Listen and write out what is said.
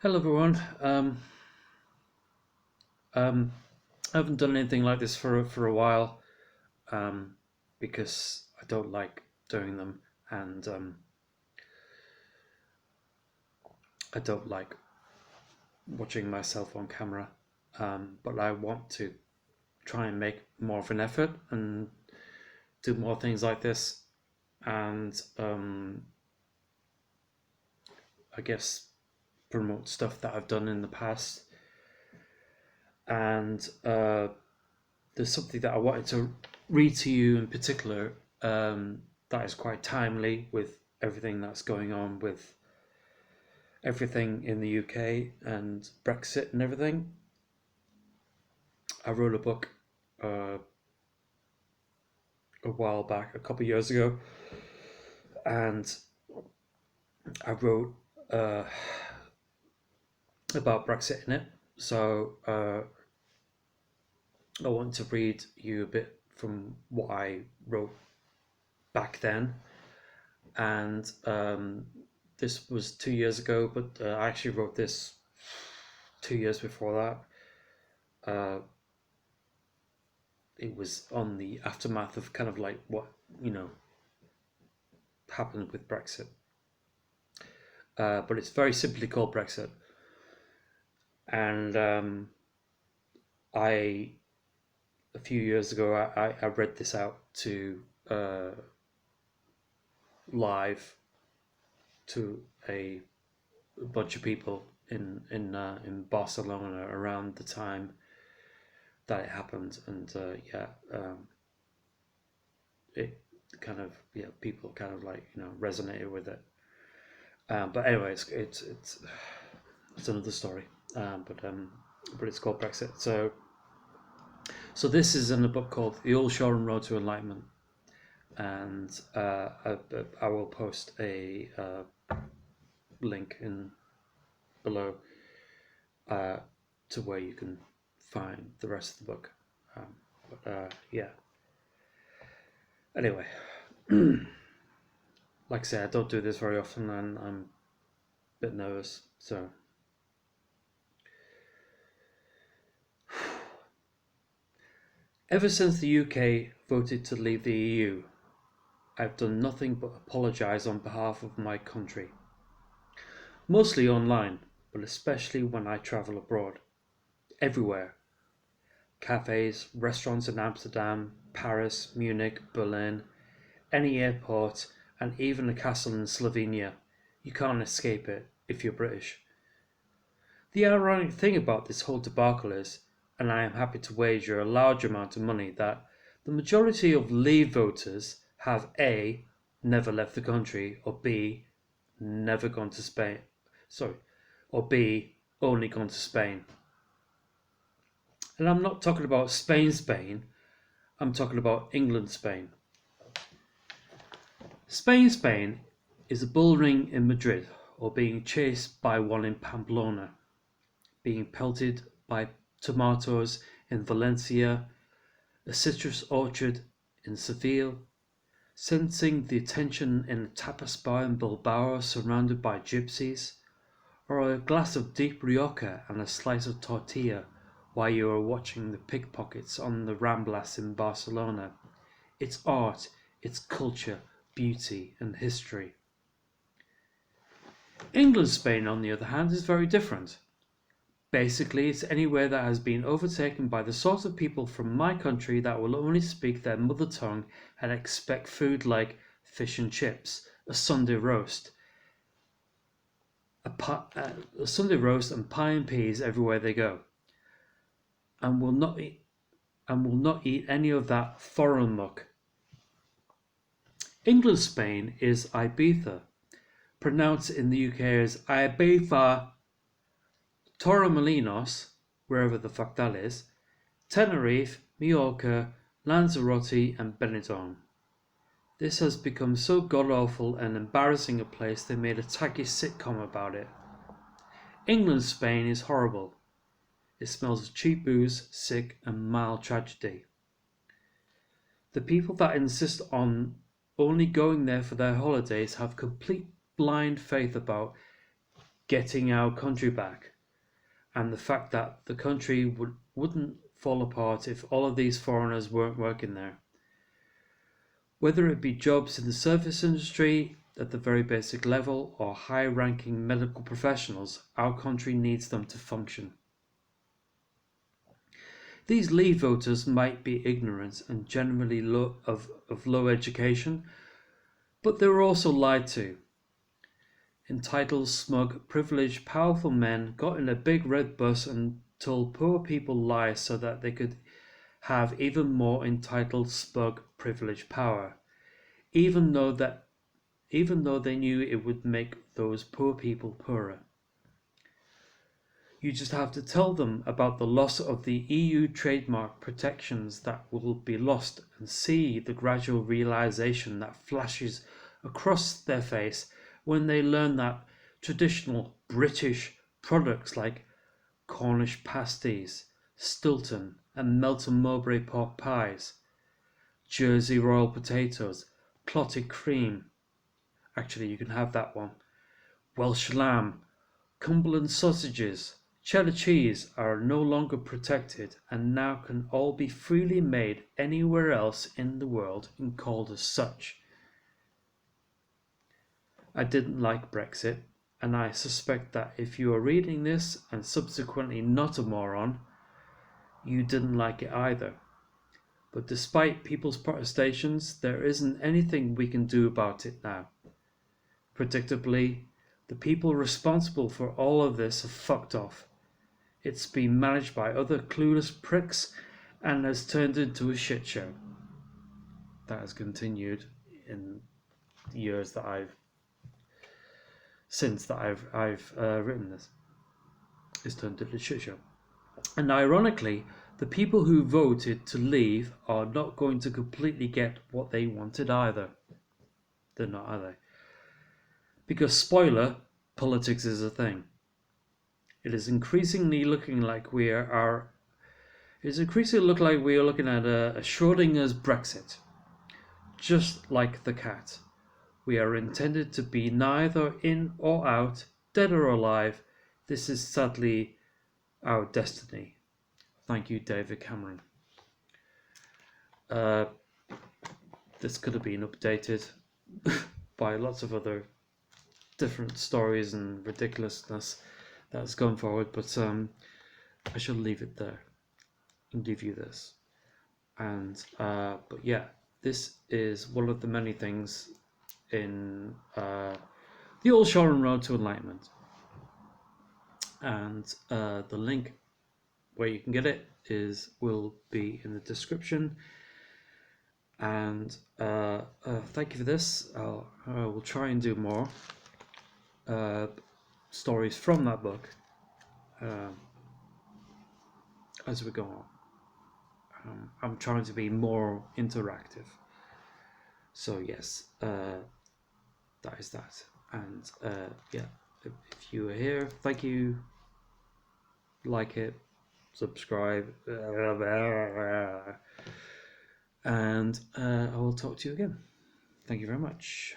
Hello everyone. Um, I haven't done anything like this for a while um, because I don't like doing them, and I don't like watching myself on camera. But I want to try and make more of an effort and do more things like this, and I guess promote stuff that I've done in the past. And there's something that I wanted to read to you in particular that is quite timely with everything that's going on with everything in the UK and Brexit and everything. I wrote a book uh, a while back, a couple of years ago, and I wrote uh, about Brexit in it. So I want to read you a bit from what I wrote back then, and this was 2 years ago, but I actually wrote this 2 years before that. It was on the aftermath of kind of like what you know happened with Brexit, but it's very simply called Brexit. And I a few years ago I read this out to live to a bunch of people in Barcelona around the time that it happened, and it kind of people kind of like resonated with it. But anyway, it's another story. But it's called Brexit. So this is in a book called The Old Shoreham Road to Enlightenment, and I will post a link in below to where you can find the rest of the book. Yeah. Anyway, like I say, I don't do this very often, and I'm a bit nervous. So, ever since the UK voted to leave the EU, I've done nothing but apologise on behalf of my country. Mostly online, but especially when I travel abroad. Everywhere. Cafes, restaurants in Amsterdam, Paris, Munich, Berlin, any airport, and even a castle in Slovenia. You can't escape it if you're British. The ironic thing about this whole debacle is, and I am happy to wager a large amount of money, that the majority of Leave voters have A. never left the country, or B. never gone to Spain. Sorry, or B. only gone to Spain. And I'm not talking about Spain, Spain. I'm talking about England, Spain. Spain, Spain is a bull ring in Madrid, or being chased by one in Pamplona, being pelted by tomatoes in Valencia, a citrus orchard in Seville, sensing the attention in a tapas bar in Bilbao surrounded by gypsies, or a glass of deep Rioja and a slice of tortilla while you are watching the pickpockets on the Ramblas in Barcelona. It's art, it's culture, beauty, and history. England Spain, on the other hand, is very different. Basically, it's anywhere that has been overtaken by the sort of people from my country that will only speak their mother tongue and expect food like fish and chips, a Sunday roast, a Sunday roast and pie and peas everywhere they go, and will not eat any of that foreign muck. England Spain is Ibiza, pronounced in the UK as Ibiza, Torremolinos, wherever the fuck that is, Tenerife, Majorca, Lanzarote, and Benidorm. This has become so god-awful and embarrassing a place they made a tacky sitcom about it. England Spain is horrible. It smells of cheap booze, sick, and mild tragedy. The people that insist on only going there for their holidays have complete blind faith about getting our country back, and the fact that the country wouldn't fall apart if all of these foreigners weren't working there. Whether it be jobs in the service industry at the very basic level or high-ranking medical professionals, our country needs them to function. These Leave voters might be ignorant and generally of low education, but they were also lied to. Entitled, smug, privileged, powerful men got in a big red bus and told poor people lies so that they could have even more entitled, smug, privileged power, even though they knew it would make those poor people poorer. You just have to tell them about the loss of the EU trademark protections that will be lost and see the gradual realization that flashes across their face when they learn that traditional British products like Cornish pasties, Stilton and Melton Mowbray pork pies, Jersey Royal potatoes, clotted cream, actually you can have that one, Welsh lamb, Cumberland sausages, cheddar cheese are no longer protected and now can all be freely made anywhere else in the world and called as such. I didn't like Brexit, and I suspect that if you are reading this and subsequently not a moron, you didn't like it either. But despite people's protestations, there isn't anything we can do about it now. Predictably, the people responsible for all of this have fucked off. It's been managed by other clueless pricks and has turned into a shit show. That has continued in the years that I've written this. It's turned into a shit show. And ironically, the people who voted to leave are not going to completely get what they wanted either. They're not, are they? Because, spoiler, politics is a thing. It is increasingly looking like we are looking at a Schrodinger's Brexit. Just like the cat. We are intended to be neither in or out, dead or alive. This is sadly our destiny. Thank you, David Cameron. This could have been updated by lots of other different stories and ridiculousness that's gone forward, but I shall leave it there and give you this. And but yeah, this is one of the many things in the Old Shoreham Road to Enlightenment, and the link where you can get it will be in the description. And thank you for this. I will try and do more stories from that book as we go on. I'm trying to be more interactive. So yes, that is that. And yeah, if you are here, thank you. Like it, subscribe, and I will talk to you again. Thank you very much.